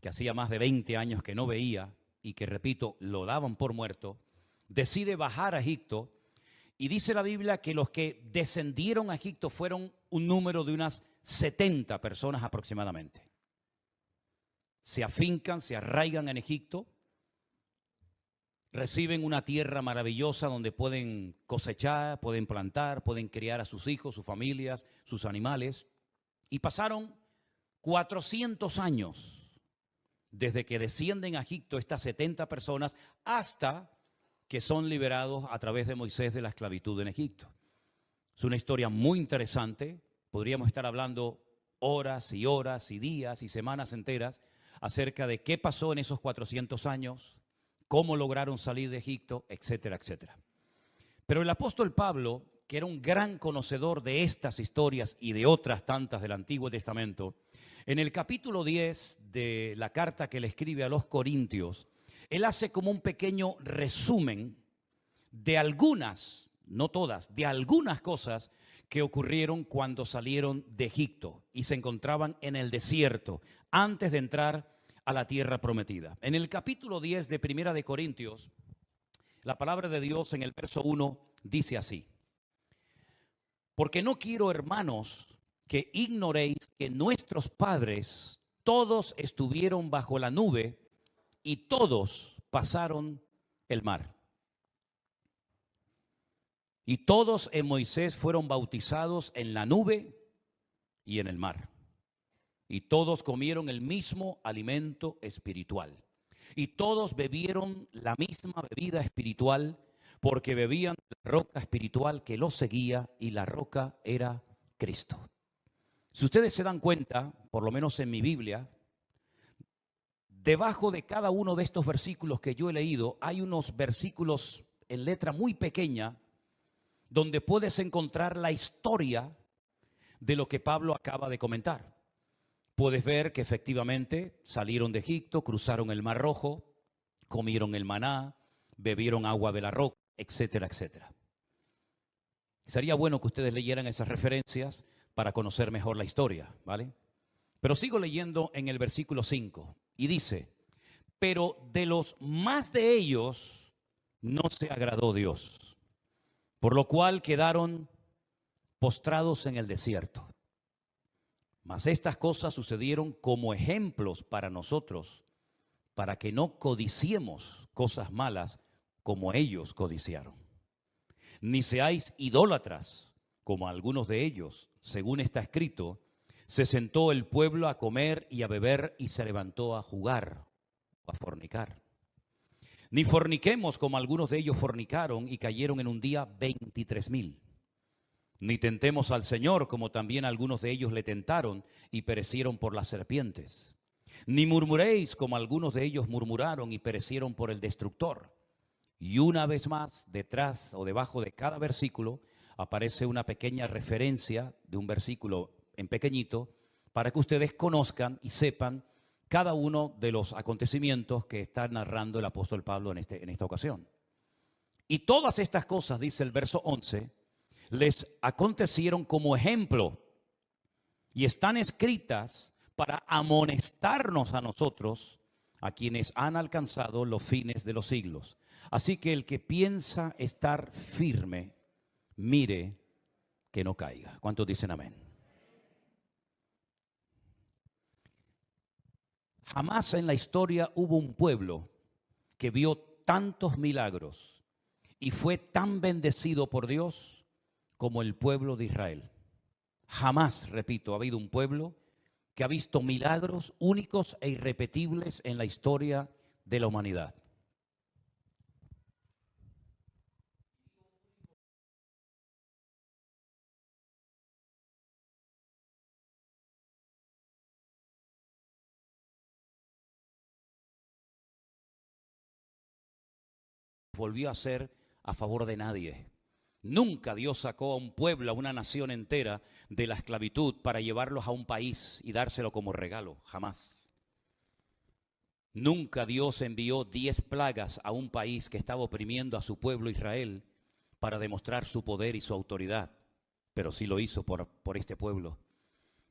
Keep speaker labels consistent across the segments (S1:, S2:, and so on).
S1: que hacía más de 20 años que no veía y que, repito, lo daban por muerto, decide bajar a Egipto y dice la Biblia que los que descendieron a Egipto fueron un número de unas 70 personas aproximadamente. Se afincan, se arraigan en Egipto, reciben una tierra maravillosa donde pueden cosechar, pueden plantar, pueden criar a sus hijos, sus familias, sus animales. Y pasaron 400 años desde que descienden a Egipto estas 70 personas hasta que son liberados a través de Moisés de la esclavitud en Egipto. Es una historia muy interesante. Podríamos estar hablando horas y horas y días y semanas enteras acerca de qué pasó en esos 400 años, cómo lograron salir de Egipto, etcétera, etcétera. Pero el apóstol Pablo, que era un gran conocedor de estas historias y de otras tantas del Antiguo Testamento, en el capítulo 10 de la carta que le escribe a los Corintios, él hace como un pequeño resumen de algunas, no todas, de algunas cosas que ocurrieron cuando salieron de Egipto y se encontraban en el desierto antes de entrar a la tierra prometida. En el capítulo 10 de Primera de Corintios, la palabra de Dios en el verso 1 dice así: porque no quiero, hermanos, que ignoréis que nuestros padres todos estuvieron bajo la nube y todos pasaron el mar. Y todos en Moisés fueron bautizados en la nube y en el mar. Y todos comieron el mismo alimento espiritual. Y todos bebieron la misma bebida espiritual, porque bebían la roca espiritual que los seguía, y la roca era Cristo. Si ustedes se dan cuenta, por lo menos en mi Biblia, debajo de cada uno de estos versículos que yo he leído, hay unos versículos en letra muy pequeña donde puedes encontrar la historia de lo que Pablo acaba de comentar. Puedes ver que efectivamente salieron de Egipto, cruzaron el Mar Rojo, comieron el maná, bebieron agua de la roca, etcétera, etcétera. Sería bueno que ustedes leyeran esas referencias para conocer mejor la historia, ¿vale? Pero sigo leyendo en el versículo 5 y dice: pero de los más de ellos no se agradó Dios, por lo cual quedaron postrados en el desierto. Mas estas cosas sucedieron como ejemplos para nosotros, para que no codiciemos cosas malas como ellos codiciaron. Ni seáis idólatras, como algunos de ellos, según está escrito: se sentó el pueblo a comer y a beber y se levantó a jugar, a fornicar. Ni forniquemos, como algunos de ellos fornicaron y cayeron en un día 23,000. Ni tentemos al Señor, como también algunos de ellos le tentaron y perecieron por las serpientes. Ni murmuréis, como algunos de ellos murmuraron y perecieron por el destructor. Y una vez más, detrás o debajo de cada versículo, aparece una pequeña referencia de un versículo en pequeñito, para que ustedes conozcan y sepan cada uno de los acontecimientos que está narrando el apóstol Pablo en esta ocasión. Y todas estas cosas, dice el verso 11, les acontecieron como ejemplo y están escritas para amonestarnos a nosotros, a quienes han alcanzado los fines de los siglos. Así que el que piensa estar firme, mire que no caiga. ¿Cuántos dicen amén? Jamás en la historia hubo un pueblo que vio tantos milagros y fue tan bendecido por Dios como el pueblo de Israel. Jamás, repito, ha habido un pueblo que ha visto milagros únicos e irrepetibles en la historia de la humanidad. Volvió a ser a favor de nadie. Nunca Dios sacó a un pueblo, a una nación entera de la esclavitud para llevarlos a un país y dárselo como regalo. Jamás. Nunca Dios envió 10 plagas a un país que estaba oprimiendo a su pueblo Israel para demostrar su poder y su autoridad. Pero sí lo hizo por este pueblo.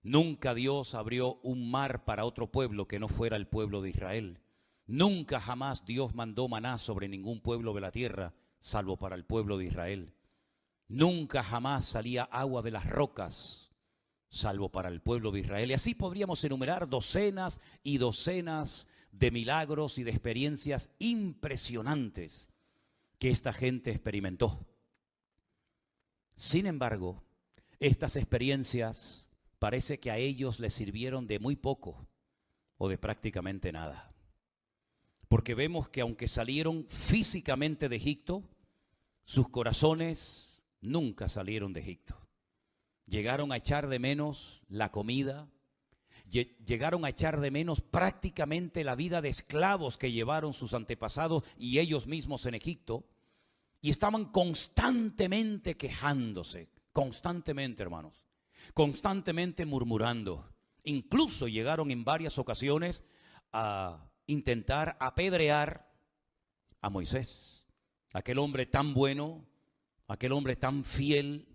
S1: Nunca Dios abrió un mar para otro pueblo que no fuera el pueblo de Israel. Nunca jamás Dios mandó maná sobre ningún pueblo de la tierra, salvo para el pueblo de Israel. Nunca jamás salía agua de las rocas, salvo para el pueblo de Israel. Y así podríamos enumerar docenas y docenas de milagros y de experiencias impresionantes que esta gente experimentó. Sin embargo, estas experiencias parece que a ellos les sirvieron de muy poco o de prácticamente nada. Porque vemos que aunque salieron físicamente de Egipto, sus corazones nunca salieron de Egipto. Llegaron a echar de menos la comida, llegaron a echar de menos prácticamente la vida de esclavos que llevaron sus antepasados y ellos mismos en Egipto, y estaban constantemente quejándose, constantemente, hermanos, constantemente murmurando. Incluso llegaron en varias ocasiones a intentar apedrear a Moisés, aquel hombre tan bueno, aquel hombre tan fiel,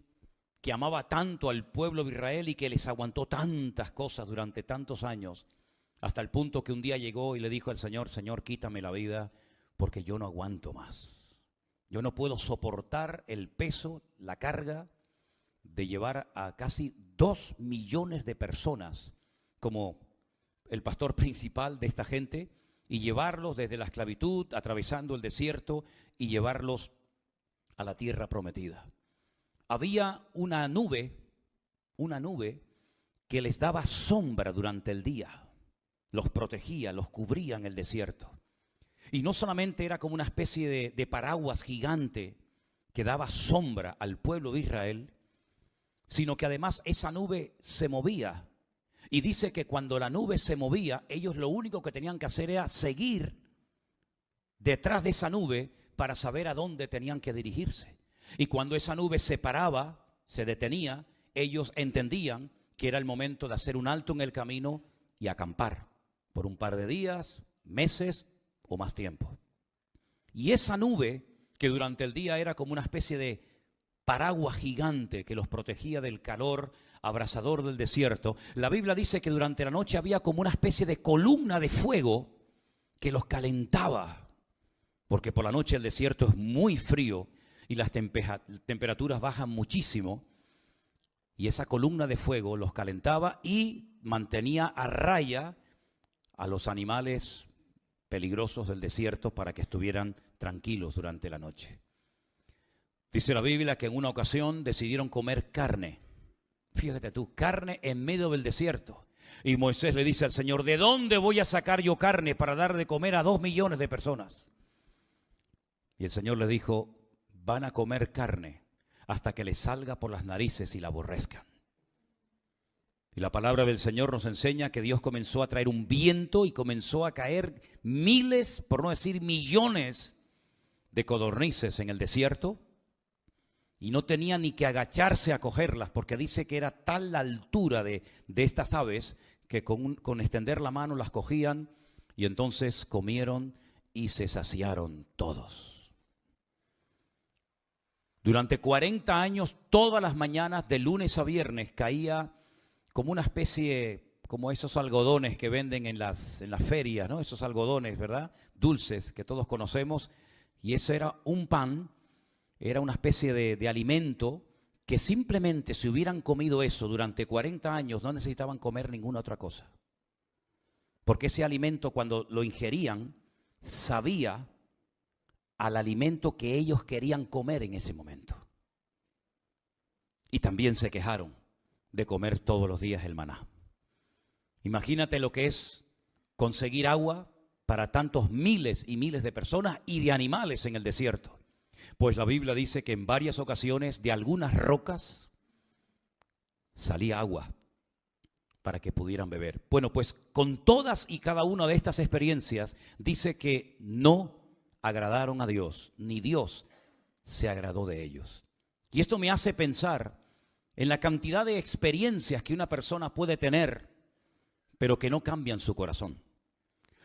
S1: que amaba tanto al pueblo de Israel y que les aguantó tantas cosas durante tantos años, hasta el punto que un día llegó y le dijo al Señor: Señor, quítame la vida porque yo no aguanto más. Yo no puedo soportar el peso, la carga de llevar a casi 2 millones de personas como el pastor principal de esta gente y llevarlos desde la esclavitud, atravesando el desierto y llevarlos a la tierra prometida. Había una nube que les daba sombra durante el día, los protegía, los cubría en el desierto. Y no solamente era como una especie de paraguas gigante que daba sombra al pueblo de Israel, sino que además esa nube se movía. Y dice que cuando la nube se movía, ellos lo único que tenían que hacer era seguir detrás de esa nube para saber a dónde tenían que dirigirse. Y cuando esa nube se paraba, se detenía, ellos entendían que era el momento de hacer un alto en el camino y acampar por un par de días, meses o más tiempo. Y esa nube, que durante el día era como una especie de paraguas gigante que los protegía del calor abrasador del desierto, la Biblia dice que durante la noche había como una especie de columna de fuego que los calentaba, porque por la noche el desierto es muy frío y las temperaturas bajan muchísimo, y esa columna de fuego los calentaba y mantenía a raya a los animales peligrosos del desierto para que estuvieran tranquilos durante la noche. Dice la Biblia que en una ocasión decidieron comer carne. Fíjate tú, carne en medio del desierto. Y Moisés le dice al Señor: ¿de dónde voy a sacar yo carne para dar de comer a 2 millones de personas? Y el Señor le dijo: van a comer carne hasta que les salga por las narices y la aborrezcan. Y la palabra del Señor nos enseña que Dios comenzó a traer un viento y comenzó a caer miles, por no decir millones, de codornices en el desierto. Y no tenía ni que agacharse a cogerlas, porque dice que era tal la altura de estas aves que con extender la mano las cogían y entonces comieron y se saciaron todos. Durante 40 años, todas las mañanas, de lunes a viernes, caía como una especie, como esos algodones que venden en las ferias, ¿no? Esos algodones, ¿verdad? Dulces que todos conocemos. Y ese era un pan, era una especie de alimento que simplemente si hubieran comido eso durante 40 años no necesitaban comer ninguna otra cosa. Porque ese alimento, cuando lo ingerían, sabía al alimento que ellos querían comer en ese momento. Y también se quejaron de comer todos los días el maná. Imagínate lo que es conseguir agua para tantos miles y miles de personas y de animales en el desierto. Pues la Biblia dice que en varias ocasiones de algunas rocas salía agua para que pudieran beber. Bueno, pues con todas y cada una de estas experiencias dice que no agradaron a Dios, ni Dios se agradó de ellos. Y esto me hace pensar en la cantidad de experiencias que una persona puede tener, pero que no cambian su corazón.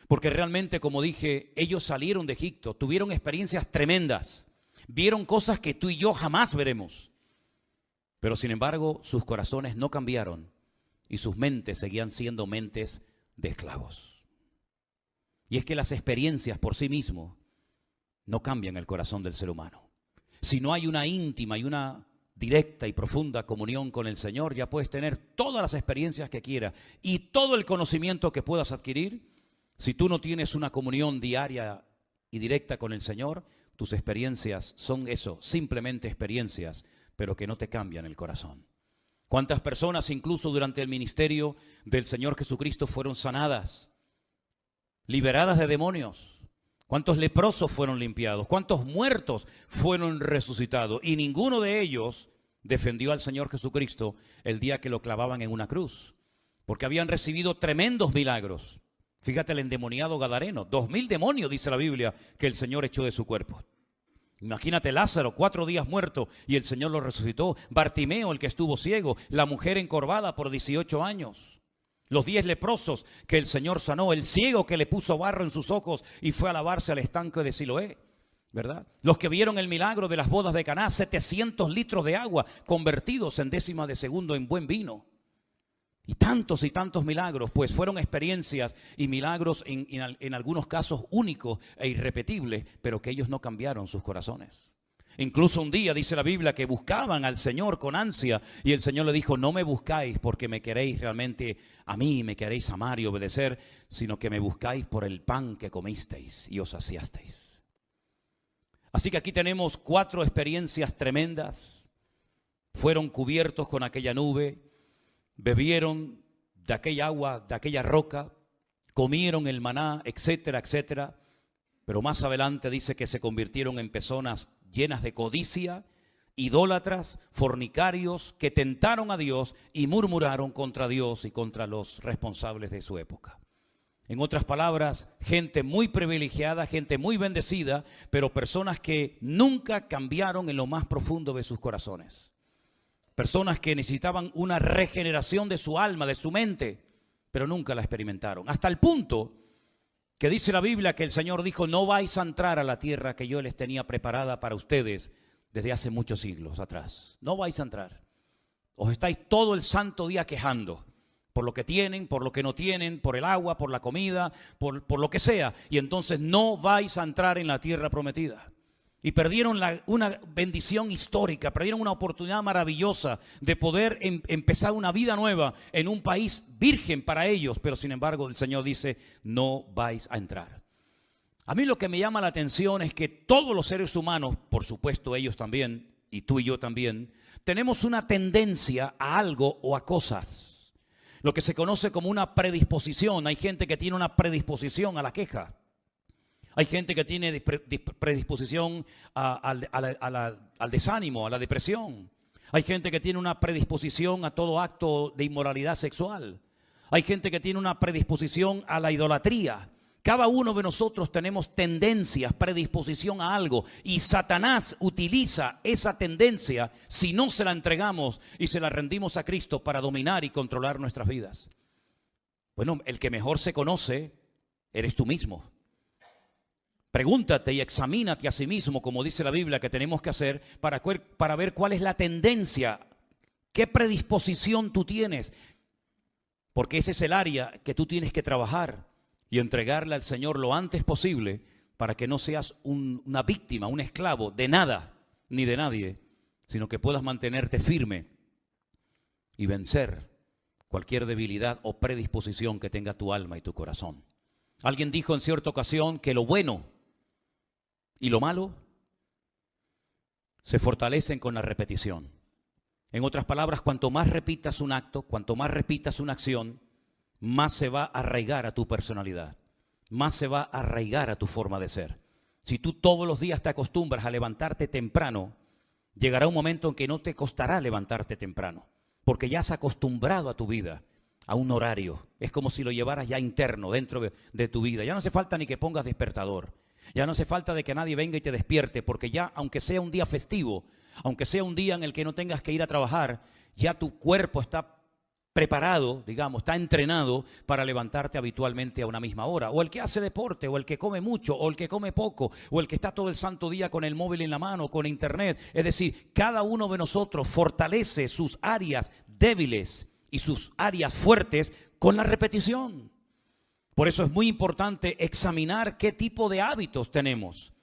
S1: Porque realmente, como dije, ellos salieron de Egipto, tuvieron experiencias tremendas, vieron cosas que tú y yo jamás veremos. Pero sin embargo, sus corazones no cambiaron y sus mentes seguían siendo mentes de esclavos. Y es que las experiencias por sí mismas no cambian el corazón del ser humano. Si no hay una íntima y una directa y profunda comunión con el Señor, ya puedes tener todas las experiencias que quieras y todo el conocimiento que puedas adquirir. Si tú no tienes una comunión diaria y directa con el Señor, tus experiencias son eso, simplemente experiencias, pero que no te cambian el corazón. ¿Cuántas personas incluso durante el ministerio del Señor Jesucristo fueron sanadas, liberadas de demonios? ¿Cuántos leprosos fueron limpiados? ¿Cuántos muertos fueron resucitados? Y ninguno de ellos defendió al Señor Jesucristo el día que lo clavaban en una cruz, porque habían recibido tremendos milagros. Fíjate el endemoniado gadareno, 2000 demonios dice la Biblia que el Señor echó de su cuerpo. Imagínate Lázaro, 4 días muerto y el Señor lo resucitó. Bartimeo, el que estuvo ciego, la mujer encorvada por 18 años. Los 10 leprosos que el Señor sanó, el ciego que le puso barro en sus ojos y fue a lavarse al estanque de Siloé, ¿verdad? Los que vieron el milagro de las bodas de Caná, 700 litros de agua convertidos en décimas de segundo en buen vino. Y tantos milagros, pues fueron experiencias y milagros en algunos casos únicos e irrepetibles, pero que ellos no cambiaron sus corazones. Incluso un día dice la Biblia que buscaban al Señor con ansia y el Señor le dijo: no me buscáis porque me queréis realmente a mí, me queréis amar y obedecer, sino que me buscáis por el pan que comisteis y os saciasteis. Así que aquí tenemos 4 experiencias tremendas. Fueron cubiertos con aquella nube, bebieron de aquella agua, de aquella roca, comieron el maná, etcétera, etcétera. Pero más adelante dice que se convirtieron en personas llenas de codicia, idólatras, fornicarios, que tentaron a Dios y murmuraron contra Dios y contra los responsables de su época. En otras palabras, gente muy privilegiada, gente muy bendecida, pero personas que nunca cambiaron en lo más profundo de sus corazones. Personas que necesitaban una regeneración de su alma, de su mente, pero nunca la experimentaron. Hasta el punto que dice la Biblia que el Señor dijo: no vais a entrar a la tierra que yo les tenía preparada para ustedes desde hace muchos siglos atrás. No vais a entrar. Os estáis todo el santo día quejando por lo que tienen, por lo que no tienen, por el agua, por la comida, por lo que sea. Y entonces no vais a entrar en la tierra prometida. Y perdieron una bendición histórica, perdieron una oportunidad maravillosa de poder empezar una vida nueva en un país virgen para ellos. Pero sin embargo el Señor dice: no vais a entrar. A mí lo que me llama la atención es que todos los seres humanos, por supuesto ellos también, y tú y yo también, tenemos una tendencia a algo o a cosas. Lo que se conoce como una predisposición. Hay gente que tiene una predisposición a la queja. Hay gente que tiene predisposición al desánimo, a la depresión. Hay gente que tiene una predisposición a todo acto de inmoralidad sexual. Hay gente que tiene una predisposición a la idolatría. Cada uno de nosotros tenemos tendencias, predisposición a algo. Y Satanás utiliza esa tendencia si no se la entregamos y se la rendimos a Cristo para dominar y controlar nuestras vidas. Bueno, el que mejor se conoce eres tú mismo. Pregúntate y examínate a sí mismo, como dice la Biblia que tenemos que hacer, para ver cuál es la tendencia, qué predisposición tú tienes. Porque ese es el área que tú tienes que trabajar y entregarle al Señor lo antes posible para que no seas una víctima, un esclavo de nada ni de nadie, sino que puedas mantenerte firme y vencer cualquier debilidad o predisposición que tenga tu alma y tu corazón. Alguien dijo en cierta ocasión que lo bueno y lo malo se fortalecen con la repetición. En otras palabras, cuanto más repitas un acto, cuanto más repitas una acción, más se va a arraigar a tu personalidad, más se va a arraigar a tu forma de ser. Si tú todos los días te acostumbras a levantarte temprano, llegará un momento en que no te costará levantarte temprano, porque ya has acostumbrado a tu vida a un horario. Es como si lo llevaras ya interno dentro de tu vida. Ya no hace falta ni que pongas despertador. Ya no hace falta de que nadie venga y te despierte, porque ya, aunque sea un día festivo, aunque sea un día en el que no tengas que ir a trabajar, ya tu cuerpo está preparado, digamos, está entrenado para levantarte habitualmente a una misma hora. O el que hace deporte, o el que come mucho, o el que come poco, o el que está todo el santo día con el móvil en la mano, con internet. Es decir, cada uno de nosotros fortalece sus áreas débiles y sus áreas fuertes con la repetición. Por eso es muy importante examinar qué tipo de hábitos tenemos.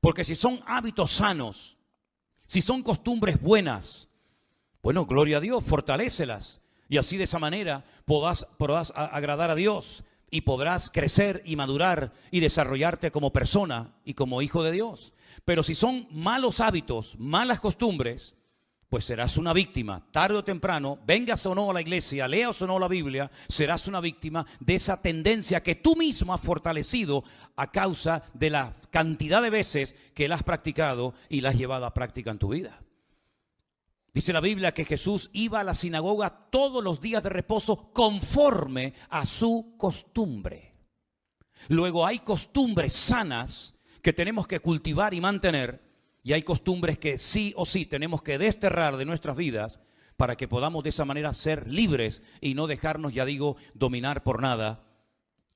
S1: Porque si son hábitos sanos, si son costumbres buenas, bueno, gloria a Dios, fortalécelas. Y así de esa manera podrás agradar a Dios y podrás crecer y madurar y desarrollarte como persona y como hijo de Dios. Pero si son malos hábitos, malas costumbres, pues serás una víctima, tarde o temprano, vengas o no a la iglesia, leas o no la Biblia, serás una víctima de esa tendencia que tú mismo has fortalecido a causa de la cantidad de veces que la has practicado y la has llevado a práctica en tu vida. Dice la Biblia que Jesús iba a la sinagoga todos los días de reposo conforme a su costumbre. Luego hay costumbres sanas que tenemos que cultivar y mantener, y hay costumbres que sí o sí tenemos que desterrar de nuestras vidas para que podamos de esa manera ser libres y no dejarnos, ya digo, dominar por nada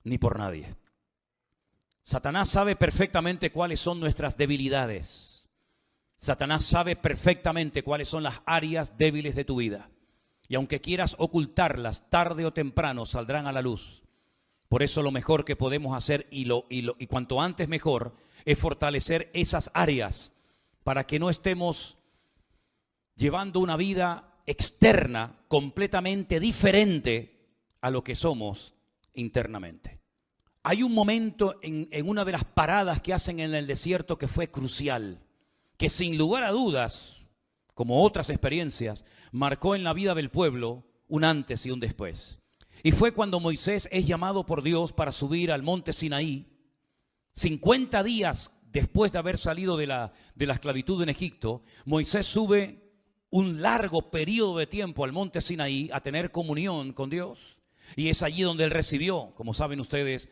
S1: ni por nadie. Satanás sabe perfectamente cuáles son nuestras debilidades. Satanás sabe perfectamente cuáles son las áreas débiles de tu vida. Y aunque quieras ocultarlas, tarde o temprano saldrán a la luz. Por eso lo mejor que podemos hacer, y cuanto antes mejor, es fortalecer esas áreas para que no estemos llevando una vida externa completamente diferente a lo que somos internamente. Hay un momento en una de las paradas que hacen en el desierto que fue crucial, que sin lugar a dudas, como otras experiencias, marcó en la vida del pueblo un antes y un después. Y fue cuando Moisés es llamado por Dios para subir al monte Sinaí, 50 días después de haber salido de la esclavitud en Egipto. Moisés sube un largo periodo de tiempo al monte Sinaí a tener comunión con Dios. Y es allí donde él recibió, como saben ustedes,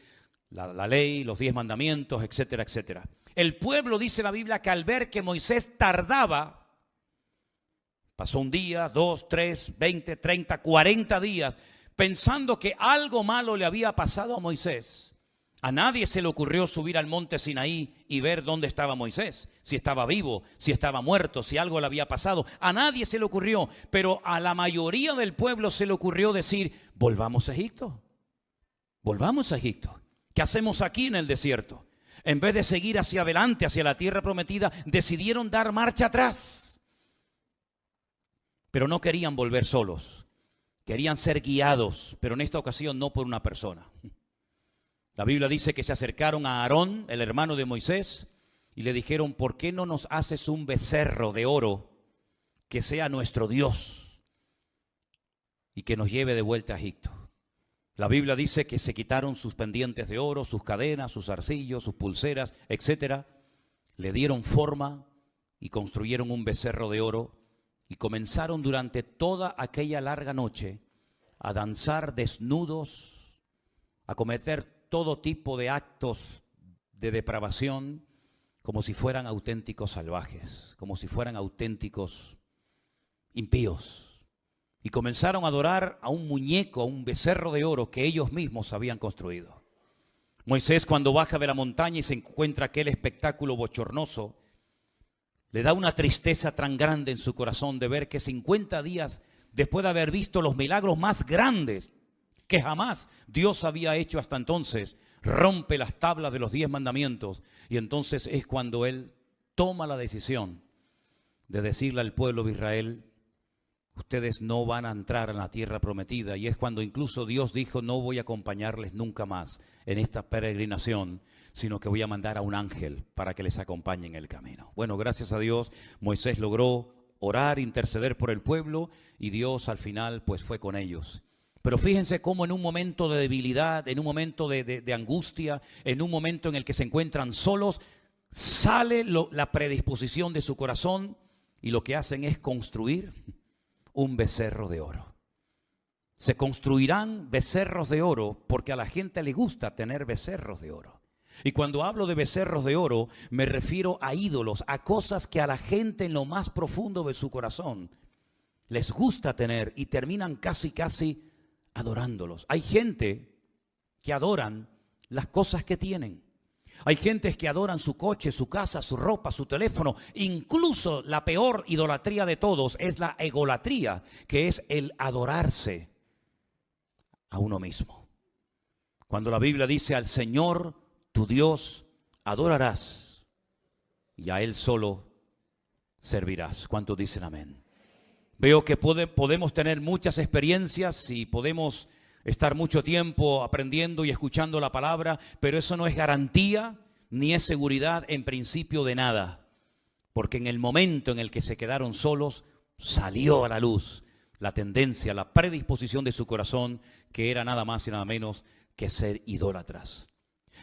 S1: la ley, los 10 mandamientos, etcétera, etcétera. El pueblo, dice la Biblia, que al ver que Moisés tardaba, pasó un día, 2, 3, 20, 30, 40 días, pensando que algo malo le había pasado a Moisés. A nadie se le ocurrió subir al monte Sinaí y ver dónde estaba Moisés, si estaba vivo, si estaba muerto, si algo le había pasado. A nadie se le ocurrió, pero a la mayoría del pueblo se le ocurrió decir: volvamos a Egipto, volvamos a Egipto. ¿Qué hacemos aquí en el desierto? En vez de seguir hacia adelante, hacia la tierra prometida, decidieron dar marcha atrás. Pero no querían volver solos, querían ser guiados, pero en esta ocasión no por una persona. La Biblia dice que se acercaron a Aarón, el hermano de Moisés, y le dijeron: ¿por qué no nos haces un becerro de oro que sea nuestro Dios y que nos lleve de vuelta a Egipto? La Biblia dice que se quitaron sus pendientes de oro, sus cadenas, sus zarcillos, sus pulseras, etcétera. Le dieron forma y construyeron un becerro de oro y comenzaron durante toda aquella larga noche a danzar desnudos, a cometer todo tipo de actos de depravación, como si fueran auténticos salvajes, como si fueran auténticos impíos. Y comenzaron a adorar a un muñeco, a un becerro de oro que ellos mismos habían construido. Moisés, cuando baja de la montaña y se encuentra aquel espectáculo bochornoso, le da una tristeza tan grande en su corazón de ver que 50 días después de haber visto los milagros más grandes que jamás Dios había hecho hasta entonces, rompe las tablas de los 10 mandamientos, y entonces es cuando él toma la decisión de decirle al pueblo de Israel: ustedes no van a entrar en la tierra prometida. Y es cuando incluso Dios dijo: no voy a acompañarles nunca más en esta peregrinación, sino que voy a mandar a un ángel para que les acompañe en el camino. Bueno, gracias a Dios, Moisés logró orar, interceder por el pueblo, y Dios al final pues fue con ellos. Pero fíjense cómo en un momento de debilidad, en un momento de angustia, en un momento en el que se encuentran solos, sale la predisposición de su corazón, y lo que hacen es construir un becerro de oro. Se construirán becerros de oro porque a la gente le gusta tener becerros de oro. Y cuando hablo de becerros de oro, me refiero a ídolos, a cosas que a la gente en lo más profundo de su corazón les gusta tener, y terminan casi adorándolos. Hay gente que adoran las cosas que tienen. Hay gentes que adoran su coche, su casa, su ropa, su teléfono. Incluso la peor idolatría de todos es la egolatría, que es el adorarse a uno mismo. Cuando la Biblia dice: al Señor tu Dios adorarás y a Él solo servirás. ¿Cuántos dicen amén? Veo que podemos tener muchas experiencias y podemos estar mucho tiempo aprendiendo y escuchando la palabra, pero eso no es garantía ni es seguridad en principio de nada. Porque en el momento en el que se quedaron solos, salió a la luz la tendencia, la predisposición de su corazón, que era nada más y nada menos que ser idólatras.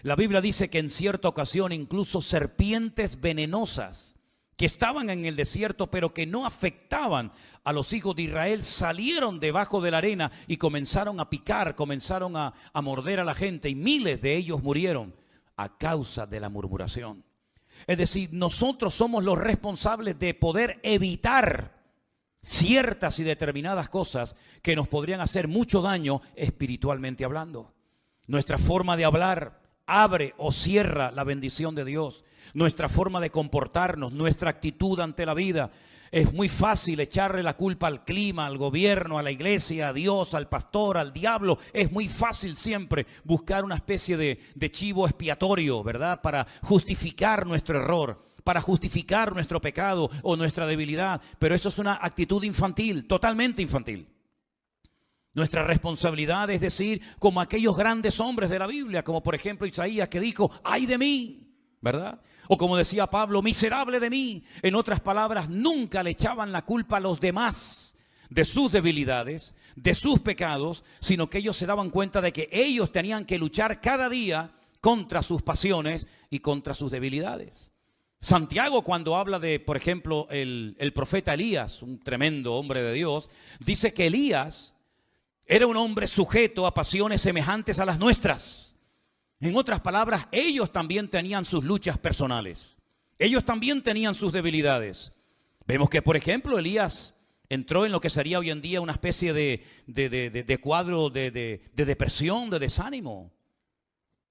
S1: La Biblia dice que en cierta ocasión incluso serpientes venenosas que estaban en el desierto pero que no afectaban a los hijos de Israel, salieron debajo de la arena y comenzaron a picar, comenzaron a morder a la gente, y miles de ellos murieron a causa de la murmuración. Es decir, nosotros somos los responsables de poder evitar ciertas y determinadas cosas que nos podrían hacer mucho daño espiritualmente hablando. Nuestra forma de hablar abre o cierra la bendición de Dios. Nuestra forma de comportarnos, nuestra actitud ante la vida. Es muy fácil echarle la culpa al clima, al gobierno, a la iglesia, a Dios, al pastor, al diablo. Es muy fácil siempre buscar una especie de chivo expiatorio, ¿verdad? Para justificar nuestro error, para justificar nuestro pecado o nuestra debilidad. Pero eso es una actitud infantil, totalmente infantil. Nuestra responsabilidad es decir, como aquellos grandes hombres de la Biblia, como por ejemplo Isaías, que dijo: ¡ay de mí!, ¿verdad? O como decía Pablo: miserable de mí. En otras palabras, nunca le echaban la culpa a los demás de sus debilidades, de sus pecados, sino que ellos se daban cuenta de que ellos tenían que luchar cada día contra sus pasiones y contra sus debilidades. Santiago, cuando habla de, por ejemplo, el profeta Elías, un tremendo hombre de Dios, dice que Elías era un hombre sujeto a pasiones semejantes a las nuestras. En otras palabras, ellos también tenían sus luchas personales. Ellos también tenían sus debilidades. Vemos que, por ejemplo, Elías entró en lo que sería hoy en día una especie de cuadro de depresión, de desánimo.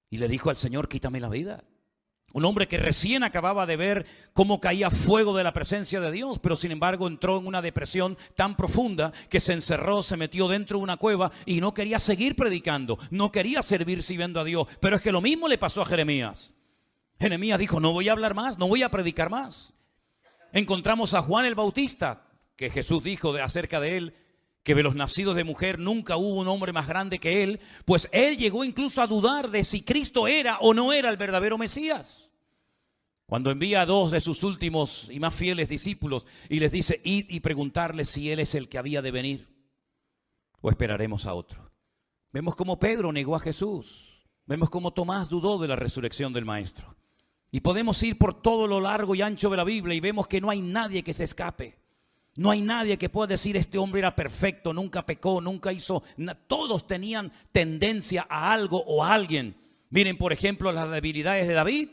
S1: Y le dijo al Señor: quítame la vida. Un hombre que recién acababa de ver cómo caía fuego de la presencia de Dios, pero sin embargo entró en una depresión tan profunda que se encerró, se metió dentro de una cueva y no quería seguir predicando, no quería seguir sirviendo a Dios. Pero es que lo mismo le pasó a Jeremías. Jeremías dijo: no voy a hablar más, no voy a predicar más. Encontramos a Juan el Bautista, que Jesús dijo acerca de él, que de los nacidos de mujer nunca hubo un hombre más grande que él. Pues él llegó incluso a dudar de si Cristo era o no era el verdadero Mesías. Cuando envía a 2 de sus últimos y más fieles discípulos y les dice: id y preguntarle si él es el que había de venir o esperaremos a otro. Vemos cómo Pedro negó a Jesús. Vemos cómo Tomás dudó de la resurrección del Maestro. Y podemos ir por todo lo largo y ancho de la Biblia y vemos que no hay nadie que se escape. No hay nadie que pueda decir: este hombre era perfecto, nunca pecó, nunca hizo nada. Todos tenían tendencia a algo o a alguien. Miren, por ejemplo, las debilidades de David.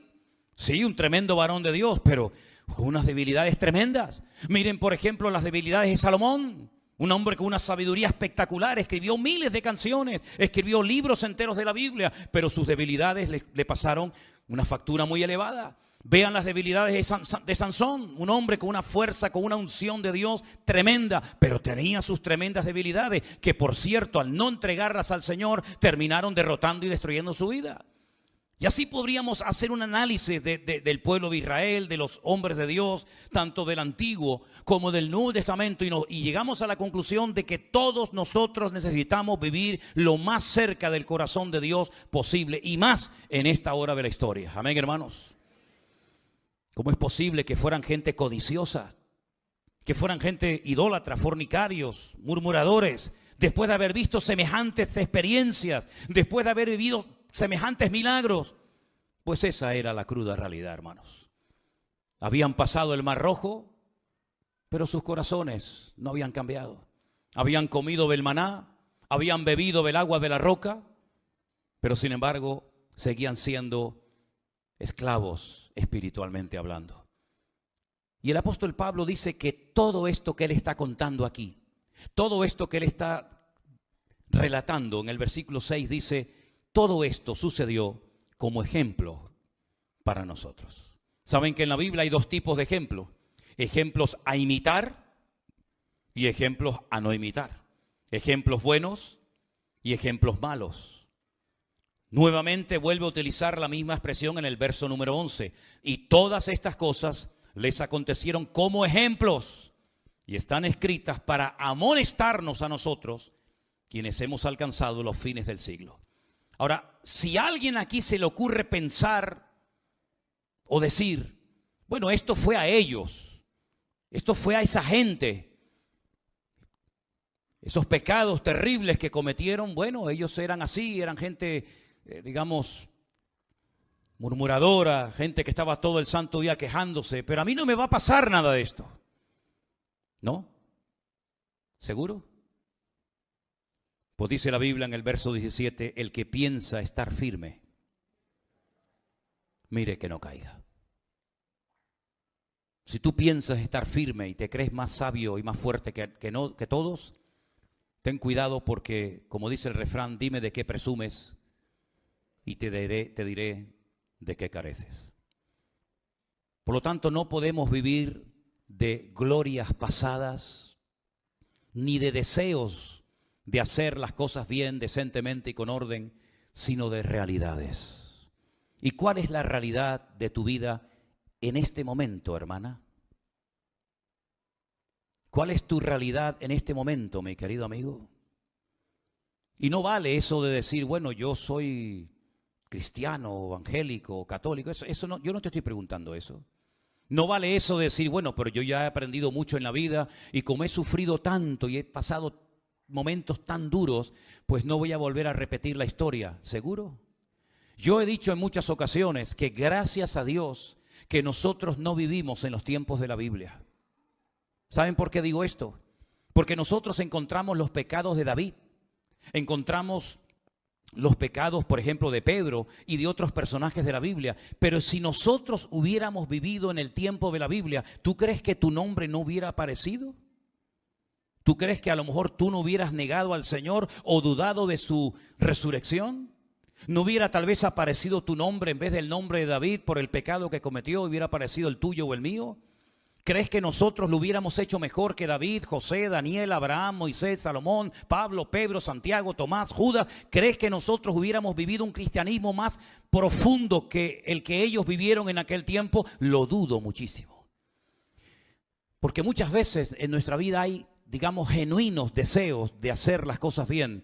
S1: Sí, un tremendo varón de Dios, pero con unas debilidades tremendas. Miren, por ejemplo, las debilidades de Salomón. Un hombre con una sabiduría espectacular, escribió miles de canciones, escribió libros enteros de la Biblia, pero sus debilidades le pasaron una factura muy elevada. Vean las debilidades de Sansón, un hombre con una fuerza, con una unción de Dios tremenda, pero tenía sus tremendas debilidades, que por cierto, al no entregarlas al Señor, terminaron derrotando y destruyendo su vida. Y así podríamos hacer un análisis del pueblo de Israel, de los hombres de Dios, tanto del Antiguo como del Nuevo Testamento, y llegamos a la conclusión de que todos nosotros necesitamos vivir lo más cerca del corazón de Dios posible, y más en esta hora de la historia. Amén, hermanos. ¿Cómo es posible que fueran gente codiciosa, que fueran gente idólatra, fornicarios, murmuradores, después de haber visto semejantes experiencias, después de haber vivido semejantes milagros? Pues esa era la cruda realidad, hermanos. Habían pasado el Mar Rojo, pero sus corazones no habían cambiado. Habían comido del maná, habían bebido del agua de la roca, pero sin embargo seguían siendo esclavos espiritualmente hablando. Y el apóstol Pablo dice que todo esto que él está contando aquí, todo esto que él está relatando en el versículo 6, dice: todo esto sucedió como ejemplo para nosotros. Saben que en la Biblia hay 2 tipos de ejemplos: ejemplos a imitar y ejemplos a no imitar. Ejemplos buenos y ejemplos malos. Nuevamente vuelve a utilizar la misma expresión en el verso número 11. Y todas estas cosas les acontecieron como ejemplos y están escritas para amonestarnos a nosotros, quienes hemos alcanzado los fines del siglo. Ahora, si a alguien aquí se le ocurre pensar o decir, bueno, esto fue a ellos, esto fue a esa gente, esos pecados terribles que cometieron, bueno, ellos eran así, eran gente, digamos, murmuradora, gente que estaba todo el santo día quejándose, pero a mí no me va a pasar nada de esto. ¿No? ¿Seguro? Pues dice la Biblia en el verso 17, el que piensa estar firme, mire que no caiga. Si tú piensas estar firme y te crees más sabio y más fuerte que todos, ten cuidado porque, como dice el refrán, dime de qué presumes y te diré de qué careces. Por lo tanto, no podemos vivir de glorias pasadas, ni de deseos de hacer las cosas bien, decentemente y con orden, sino de realidades. ¿Y cuál es la realidad de tu vida en este momento, hermana? ¿Cuál es tu realidad en este momento, mi querido amigo? Y no vale eso de decir, bueno, yo soy cristiano, evangélico, católico, eso no, yo no te estoy preguntando eso. No vale eso de decir, bueno, pero yo ya he aprendido mucho en la vida y como he sufrido tanto y he pasado momentos tan duros, pues no voy a volver a repetir la historia. ¿Seguro? Yo he dicho en muchas ocasiones que gracias a Dios que nosotros no vivimos en los tiempos de la Biblia. ¿Saben por qué digo esto? Porque nosotros encontramos los pecados de David, encontramos los pecados, por ejemplo, de Pedro y de otros personajes de la Biblia. Pero si nosotros hubiéramos vivido en el tiempo de la Biblia, ¿tú crees que tu nombre no hubiera aparecido? ¿Tú crees que a lo mejor tú no hubieras negado al Señor o dudado de su resurrección? ¿No hubiera tal vez aparecido tu nombre en vez del nombre de David por el pecado que cometió? ¿Hubiera aparecido el tuyo o el mío? ¿Crees que nosotros lo hubiéramos hecho mejor que David, José, Daniel, Abraham, Moisés, Salomón, Pablo, Pedro, Santiago, Tomás, Judas? ¿Crees que nosotros hubiéramos vivido un cristianismo más profundo que el que ellos vivieron en aquel tiempo? Lo dudo muchísimo. Porque muchas veces en nuestra vida hay, digamos, genuinos deseos de hacer las cosas bien,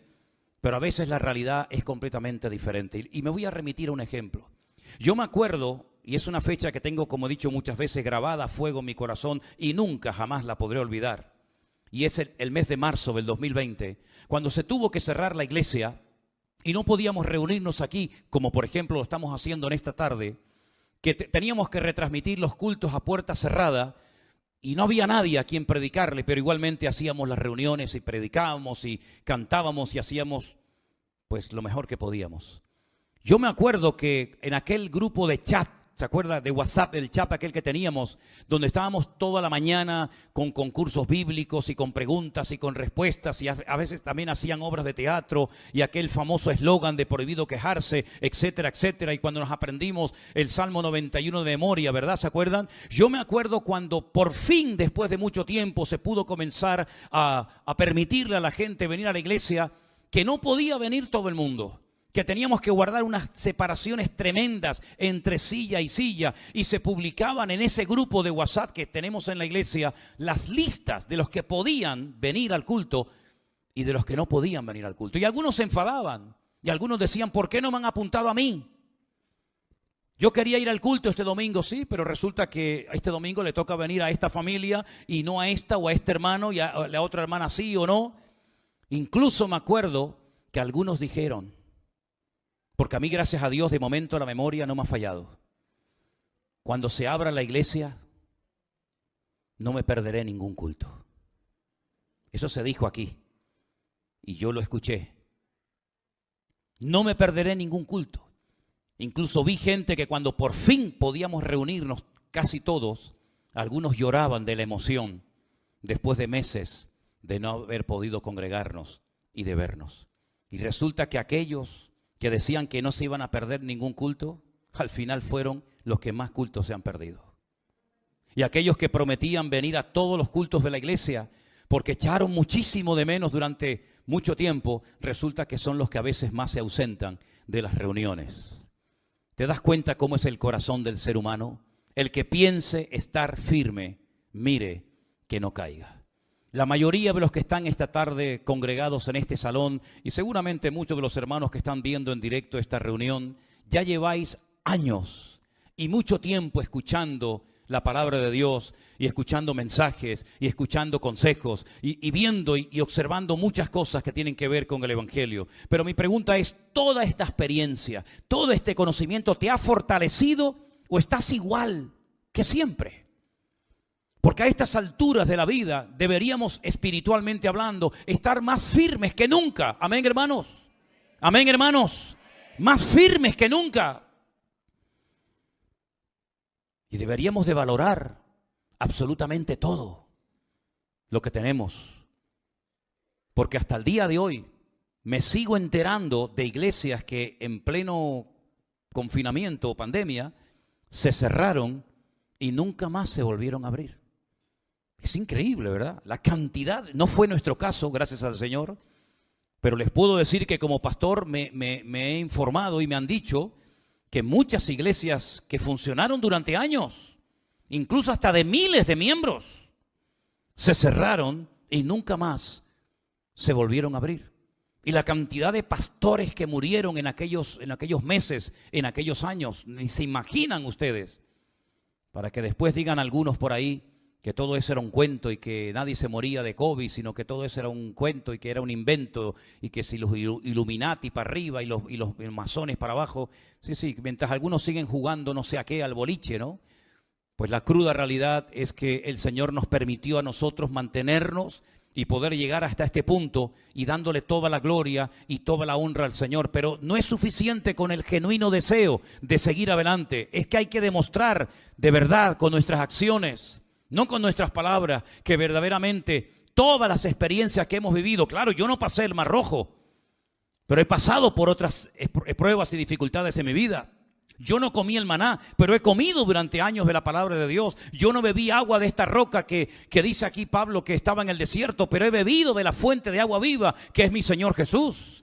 S1: pero a veces la realidad es completamente diferente. Y me voy a remitir a un ejemplo. Yo me acuerdo, y es una fecha que tengo, como he dicho muchas veces, grabada a fuego en mi corazón y nunca jamás la podré olvidar. Y es el mes de marzo del 2020, cuando se tuvo que cerrar la iglesia y no podíamos reunirnos aquí, como por ejemplo lo estamos haciendo en esta tarde, que teníamos que retransmitir los cultos a puerta cerrada y no había nadie a quien predicarle, pero igualmente hacíamos las reuniones y predicábamos y cantábamos y hacíamos pues lo mejor que podíamos. Yo me acuerdo que en aquel grupo de chat, ¿se acuerda de WhatsApp, el chat aquel que teníamos, donde estábamos toda la mañana con concursos bíblicos y con preguntas y con respuestas y a veces también hacían obras de teatro y aquel famoso eslogan de prohibido quejarse, etcétera, etcétera, y cuando nos aprendimos el Salmo 91 de memoria, ¿verdad? ¿Se acuerdan? Yo me acuerdo cuando por fin, después de mucho tiempo, se pudo comenzar a permitirle a la gente venir a la iglesia, que no podía venir todo el mundo, que teníamos que guardar unas separaciones tremendas entre silla y silla, y se publicaban en ese grupo de WhatsApp que tenemos en la iglesia las listas de los que podían venir al culto y de los que no podían venir al culto. Y algunos se enfadaban y algunos decían, ¿por qué no me han apuntado a mí? Yo quería ir al culto este domingo, sí, pero resulta que este domingo le toca venir a esta familia y no a esta o a este hermano y a la otra hermana sí o no. Incluso me acuerdo que algunos dijeron, porque a mí, gracias a Dios, de momento la memoria no me ha fallado. Cuando se abra la iglesia, no me perderé ningún culto. Eso se dijo aquí y yo lo escuché. No me perderé ningún culto. Incluso vi gente que cuando por fin podíamos reunirnos casi todos, algunos lloraban de la emoción después de meses de no haber podido congregarnos y de vernos. Y resulta que aquellos que decían que no se iban a perder ningún culto, al final fueron los que más cultos se han perdido. Y aquellos que prometían venir a todos los cultos de la iglesia, porque echaron muchísimo de menos durante mucho tiempo, resulta que son los que a veces más se ausentan de las reuniones. ¿Te das cuenta cómo es el corazón del ser humano? El que piense estar firme, mire que no caiga. La mayoría de los que están esta tarde congregados en este salón, y seguramente muchos de los hermanos que están viendo en directo esta reunión, ya lleváis años y mucho tiempo escuchando la palabra de Dios y escuchando mensajes y escuchando consejos y viendo y observando muchas cosas que tienen que ver con el Evangelio. Pero mi pregunta es, ¿toda esta experiencia, todo este conocimiento te ha fortalecido o estás igual que siempre? Porque a estas alturas de la vida deberíamos, espiritualmente hablando, estar más firmes que nunca. Amén, hermanos. Amén, hermanos. Más firmes que nunca. Y deberíamos de valorar absolutamente todo lo que tenemos. Porque hasta el día de hoy me sigo enterando de iglesias que en pleno confinamiento o pandemia se cerraron y nunca más se volvieron a abrir. Es increíble, ¿verdad? La cantidad, no fue nuestro caso, gracias al Señor, pero les puedo decir que como pastor me he informado y me han dicho que muchas iglesias que funcionaron durante años, incluso hasta de miles de miembros, se cerraron y nunca más se volvieron a abrir. Y la cantidad de pastores que murieron en aquellos meses, en aquellos años, ni se imaginan ustedes, para que después digan algunos por ahí que todo eso era un cuento y que nadie se moría de COVID, sino que todo eso era un cuento y que era un invento y que si los Illuminati para arriba y los masones para abajo. Sí, mientras algunos siguen jugando no sé a qué, al boliche, ¿no? Pues la cruda realidad es que el Señor nos permitió a nosotros mantenernos y poder llegar hasta este punto y dándole toda la gloria y toda la honra al Señor. Pero no es suficiente con el genuino deseo de seguir adelante. Es que hay que demostrar de verdad con nuestras acciones, no con nuestras palabras, que verdaderamente todas las experiencias que hemos vivido, claro, yo no pasé el Mar Rojo, pero he pasado por otras pruebas y dificultades en mi vida. Yo no comí el maná, pero he comido durante años de la palabra de Dios. Yo no bebí agua de esta roca que dice aquí Pablo que estaba en el desierto, pero he bebido de la fuente de agua viva, que es mi Señor Jesús.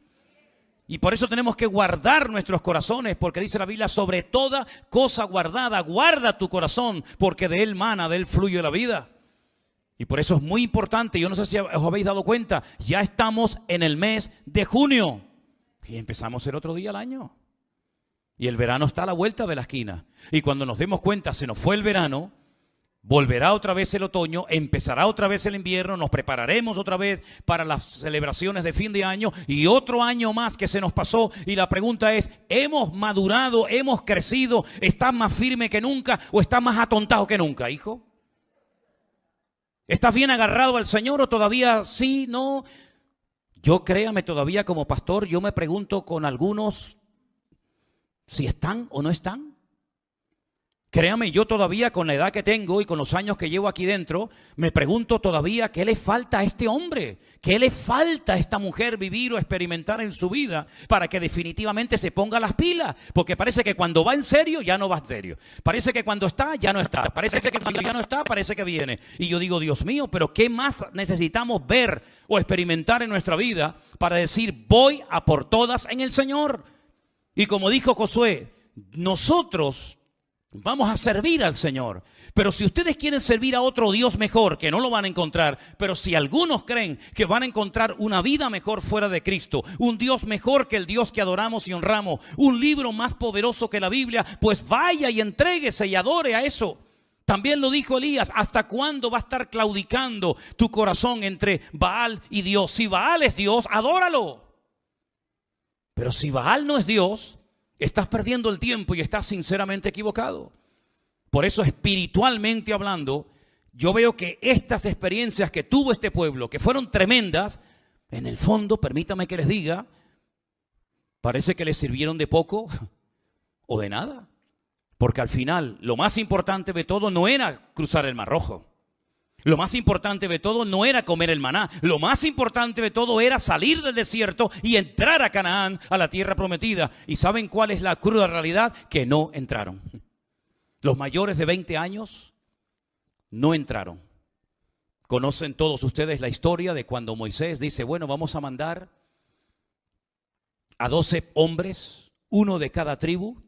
S1: Y por eso tenemos que guardar nuestros corazones, porque dice la Biblia, sobre toda cosa guardada, guarda tu corazón, porque de él mana, de él fluye la vida. Y por eso es muy importante, yo no sé si os habéis dado cuenta, ya estamos en el mes de junio y empezamos el otro día al año. Y el verano está a la vuelta de la esquina. Y cuando nos demos cuenta, se nos fue el verano, volverá otra vez el otoño, empezará otra vez el invierno, nos prepararemos otra vez para las celebraciones de fin de año y otro año más que se nos pasó. Y la pregunta es, ¿hemos madurado, hemos crecido, estás más firme que nunca o estás más atontado que nunca, hijo? ¿Estás bien agarrado al Señor o todavía sí, no? Yo créame, todavía como pastor, yo me pregunto con algunos si están o no están. Créame, yo todavía con la edad que tengo y con los años que llevo aquí dentro, me pregunto todavía qué le falta a este hombre, qué le falta a esta mujer vivir o experimentar en su vida para que definitivamente se ponga las pilas. Porque parece que cuando va en serio, ya no va en serio. Parece que cuando está, ya no está. Parece que cuando ya no está, parece que viene. Y yo digo, Dios mío, pero ¿qué más necesitamos ver o experimentar en nuestra vida para decir, voy a por todas en el Señor? Y como dijo Josué, nosotros vamos a servir al Señor. Pero si ustedes quieren servir a otro Dios mejor, que no lo van a encontrar, pero si algunos creen que van a encontrar una vida mejor fuera de Cristo, un Dios mejor que el Dios que adoramos y honramos, un libro más poderoso que la Biblia, pues vaya y entréguese y adore a eso. También lo dijo Elías, ¿hasta cuándo va a estar claudicando tu corazón entre Baal y Dios? Si Baal es Dios, adóralo. Pero si Baal no es Dios, estás perdiendo el tiempo y estás sinceramente equivocado. Por eso, espiritualmente hablando, yo veo que estas experiencias que tuvo este pueblo, que fueron tremendas, en el fondo, permítame que les diga, parece que les sirvieron de poco o de nada. Porque al final, lo más importante de todo no era cruzar el Mar Rojo. Lo más importante de todo no era comer el maná. Lo más importante de todo era salir del desierto y entrar a Canaán, a la tierra prometida. ¿Y saben cuál es la cruda realidad? Que no entraron. Los mayores de 20 años no entraron. Conocen todos ustedes la historia de cuando Moisés dice, bueno, vamos a mandar a 12 hombres, uno de cada tribu,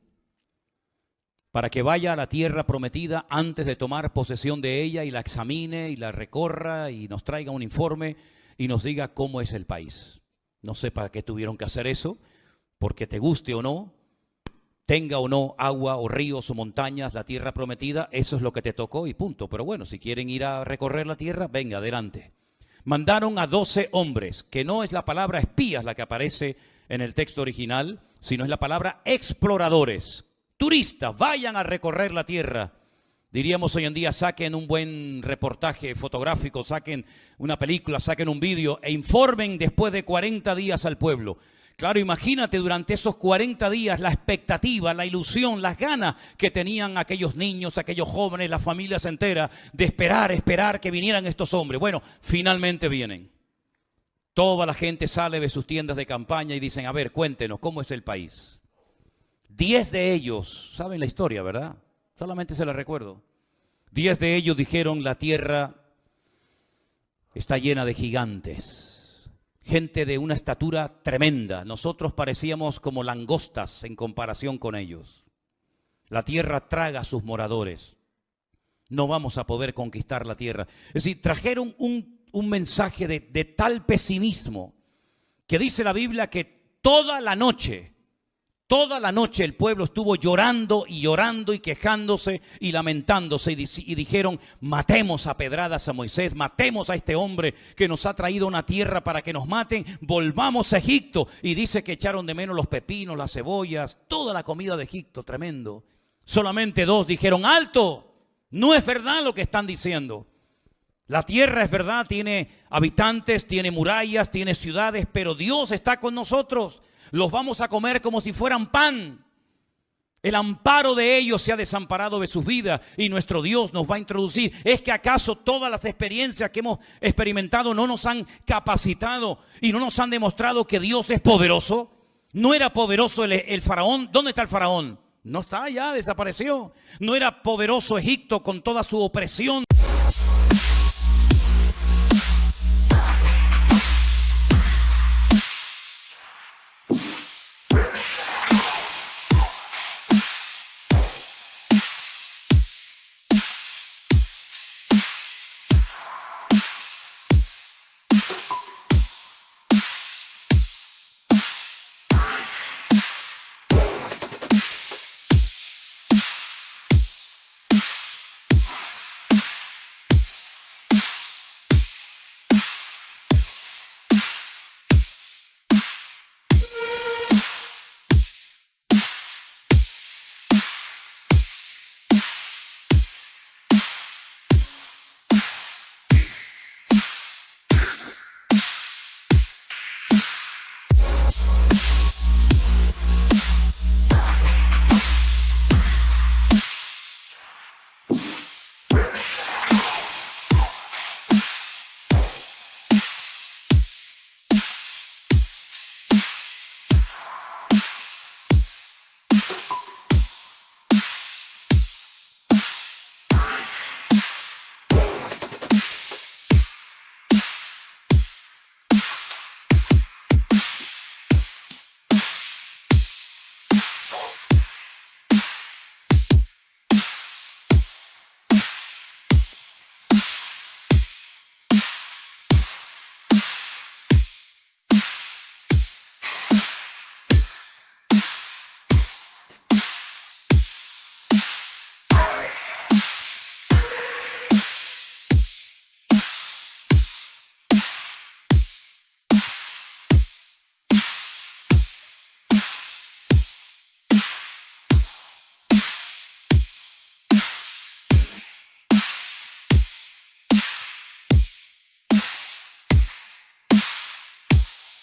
S1: para que vaya a la tierra prometida antes de tomar posesión de ella y la examine y la recorra y nos traiga un informe y nos diga cómo es el país. No sé para qué tuvieron que hacer eso, porque te guste o no, tenga o no agua o ríos o montañas, la tierra prometida, eso es lo que te tocó y punto. Pero bueno, si quieren ir a recorrer la tierra, venga, adelante. Mandaron a 12 hombres, que no es la palabra espías la que aparece en el texto original, sino es la palabra exploradores. Turistas, vayan a recorrer la tierra. Diríamos hoy en día, saquen un buen reportaje fotográfico, saquen una película, saquen un vídeo e informen después de 40 días al pueblo. Claro, imagínate durante esos 40 días la expectativa, la ilusión, las ganas que tenían aquellos niños, aquellos jóvenes, las familias enteras de esperar que vinieran estos hombres. Bueno, finalmente vienen. Toda la gente sale de sus tiendas de campaña y dicen, a ver, cuéntenos, ¿cómo es el país? 10 de ellos, saben la historia, ¿verdad? Solamente se la recuerdo. 10 de ellos dijeron, la tierra está llena de gigantes, gente de una estatura tremenda. Nosotros parecíamos como langostas en comparación con ellos. La tierra traga a sus moradores. No vamos a poder conquistar la tierra. Es decir, trajeron un mensaje de tal pesimismo que dice la Biblia que toda la noche el pueblo estuvo llorando y quejándose y lamentándose y dijeron, matemos a pedradas a Moisés, matemos a este hombre que nos ha traído una tierra para que nos maten, volvamos a Egipto. Y dice que echaron de menos los pepinos, las cebollas, toda la comida de Egipto, tremendo. Solamente 2 dijeron, alto, no es verdad lo que están diciendo. La tierra es verdad, tiene habitantes, tiene murallas, tiene ciudades, pero Dios está con nosotros. Los vamos a comer como si fueran pan. El amparo de ellos se ha desamparado de sus vidas y nuestro Dios nos va a introducir. ¿Es que acaso todas las experiencias que hemos experimentado no nos han capacitado y no nos han demostrado que Dios es poderoso? ¿No era poderoso el faraón? ¿Dónde está el faraón? No está, ya desapareció. No era poderoso Egipto con toda su opresión